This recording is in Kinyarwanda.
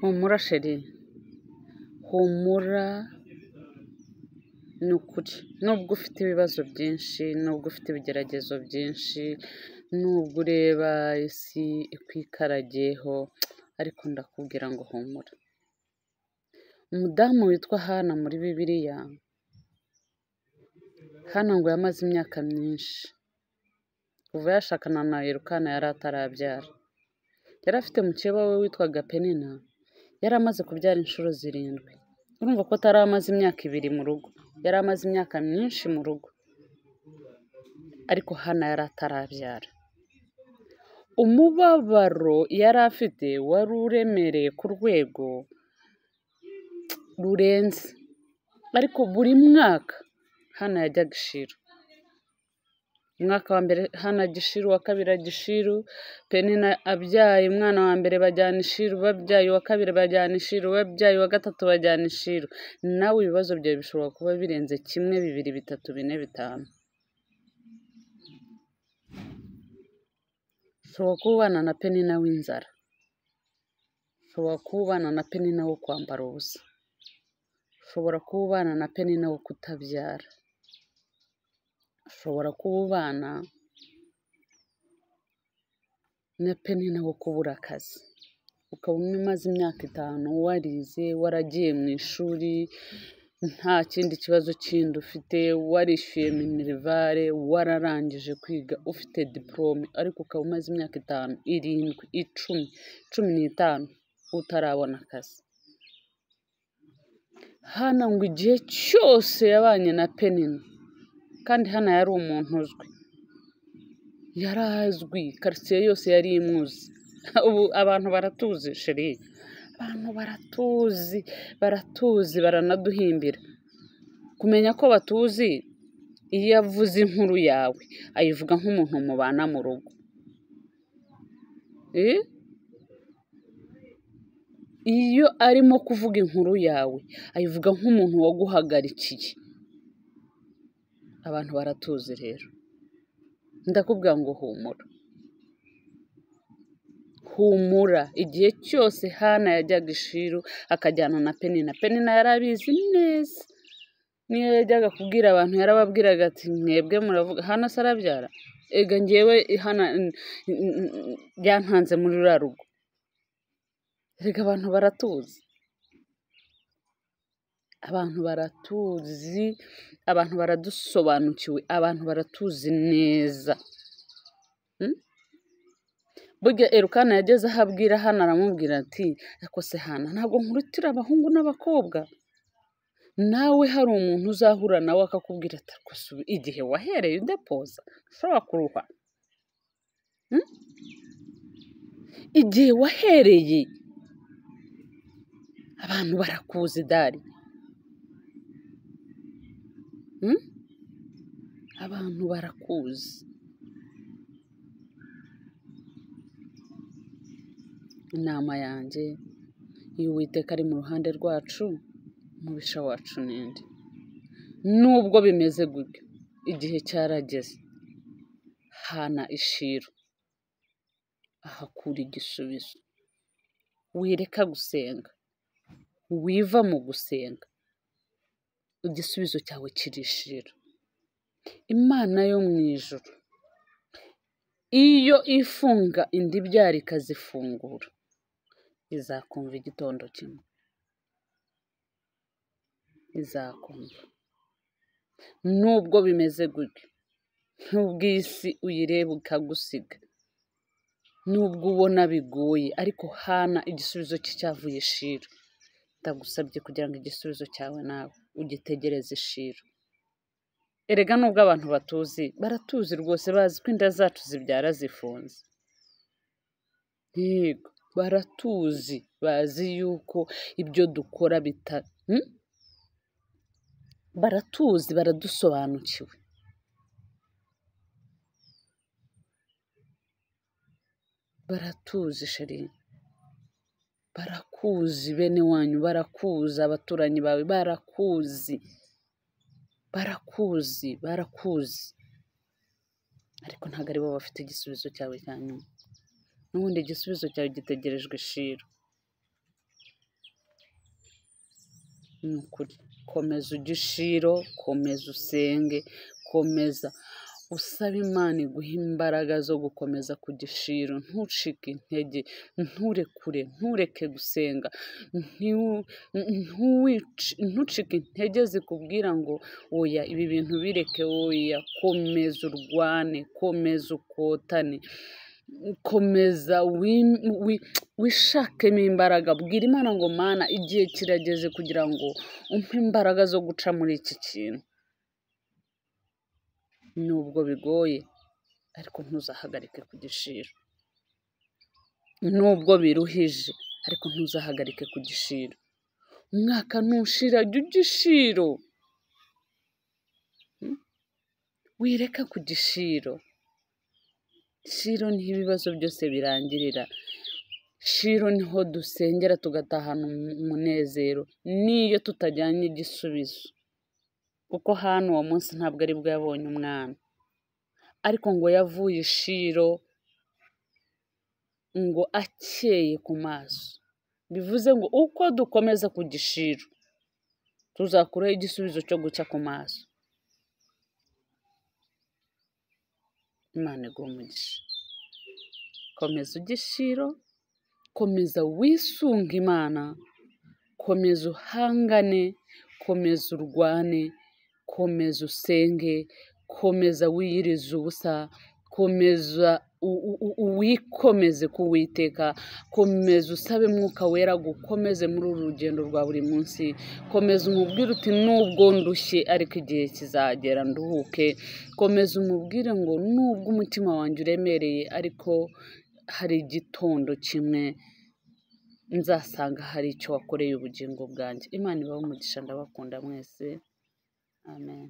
Humura sheri, humura ni ukuri. Nubwo ufite ibibazo byinshi, nubwo ufite ibigeragezo byinshi, nubwo ureba isi ikwikaragiyeho, ariko ndakubwira ngo humura. Umudamu witwa Hana muri Bibiliya, Hana ngo yamaze imyaka myinshi. Kuva yashakana na Elukana yari atarabyara. Yari afite mukeba we witwaga Penina, yari amaze kubyara inshuro 7. Urumva ko atari amaze imyaka 2 mu rugo, yari amaze imyaka myinshi mu rugo, ariko Hana yari atarabyara. Umubabaro yari afite wari uremereye ku rwego rurenze, ariko buri mwaka Hana yajyaga Shilo. Umwaka wa mbere Hana ajya Shilo, uwa kabiri ajya Shilo, Penina abyaye umwana wa mbere bajyana Shilo, babyaye uwa kabiri bajyana Shilo, babyaye uwa gatatu bajyana Shilo. Nawe ibibazo byawe bishobora kuba birenze 1, 2, 3, 4, 5. Ushobora kuba ubana na Penina w'inzara, ushobora kuba ubana na Penina wo kwambara ubusa, ushobora kuba ubana na Penina wo kutabyara, ushobora kuba ubana na Penina wo kubura akazi, ukaba umaze imyaka 5 warize, waragiye mu ishuri, nta kindi kibazo kindi ufite, warishyuye minerivare, wararangije kwiga, ufite diplome, ariko ukaba umaze imyaka 5, 7, 10, 15 utarabona akazi. Hana ngo igihe cyose yabanye na Penina, kandi Hana yari umuntu uzwi, yarazwi, quartier yose yari imuzi. Ubu abantu baratuzi sheri, abantu baratuzi baranaduhimbira. Kumenya ko batuzi, iyo avuze inkuru yawe ayivuga nk'umuntu mubana mu rugo. Iyo arimo kuvuga inkuru yawe ayivuga nk'umuntu waguhagarikiye. Abantu baratuzi rero, ndakubwira ngo humura. Humura, igihe cyose Hana yajyaga Shilo akajyana na Penina. Penina yari abizi neza, niyo yajyaga kubwira abantu yarababwiraga ati mwebwe muravuga Hana sarabyara, ega ngewe Hana yantanze muri ruriya rugo. Rega abantu baratuzi, abantu baratuzi, abantu baradusobanukiwe, abantu baratuzi neza. Burya Elukana yageze aho abwira Hana, aramubwira ati ariko se Hana, ntabwo nkurutira abahungu n'abakobwa? Nawe hari umuntu uzahura nawe akakubwira ati ariko igihe wahereye udepoza ushobora kuruha, igihe wahereye abantu barakuzi dari, abantu barakuzi. Inama yanjye, iyo Uwiteka ari mu ruhande rwacu, umubisha wacu ninde? Nubwo bimeze gutyo, igihe cyarageze Hana Shilo ahakura igisubizo. Wireka gusenga, wiva mu gusenga, igisubizo cyawe kiri Shilo. Imana yo mu ijuru iyo ifunga indi byara ikazifungura, izakumva igitondo kimwe, izakumva. Nubwo bimeze gutyo, nubwo isi uyireba ikagusiga, nubwo ubona bigoye, ariko Hana igisubizo cye cyavuye Shilo. Ndagusabye kugira ngo igisubizo cyawe nawe ugitegereze Shilo. Erega nubwo abantu batuzi, baratuzi rwose, bazi ko inda zacu zibyara zifunze. Yego, baratuzi, bazi yuko ibyo dukora baratuzi, baradusobanukiwe. Baratuzi sheri, barakuzi, bene wanyu barakuzi, abaturanyi bawe barakuzi, ariko ntabwo ari bo bafite igisubizo cyawe cya nyuma. N'ubundi igisubizo cyawe gitegerejwe Shilo. ni ukuri komeza ugishiro, komeza usenge, komeza usaba Imana iguha imbaraga zo gukomeza ku gishiro, ntucike intege, ntureke gusenga, ntucike intege zikubwira ngo oya ibi bintu bireke, oya komeza urwane, komeza ukotane, komeza wishakemo imbaraga, bwira Imana ngo Mana igihe kirageze kugira ngo umpe imbaraga zo guca muri iki kintu. Nubwo bigoye ariko ntuzahagarike ku gishiro, nubwo biruhije ariko ntuzahagarike ku gishiro. Umwaka ntushira jya ugishiro, wireka ku gishiro. Shiro niho ibibazo byose birangirira, shiro niho dusengera tugatahana umunezero n'iyo tutajyanye igisubizo, kuko hano uwo munsi ntabwo ari bwo yabonye umwana, ariko ngo yavuye ishiro ngo akeye ku maso, bivuze ngo uko dukomeza ku gishiro tuzakuraho igisubizo cyo guca ku maso. Imana iguhe umugisha, komeza ugishiro, komeza wisunga Imana, komeza uhangane, komeza urwane, komeza usenge, komeza wiyirize ubusa, komeza wikomeze ku Uwiteka, komeza usabe Mwuka Wera gukomeze muri uru rugendo rwa buri munsi, komeza umubwire uti nubwo ndushye ariko igihe kizagera nduhuke, komeza umubwire ngo nubwo umutima wanjye uremereye ariko hari igitondo kimwe nzasanga hari icyo wakoreye ubugingo bwanjye. Imana ibahe umugisha, ndabakunda mwese, amen.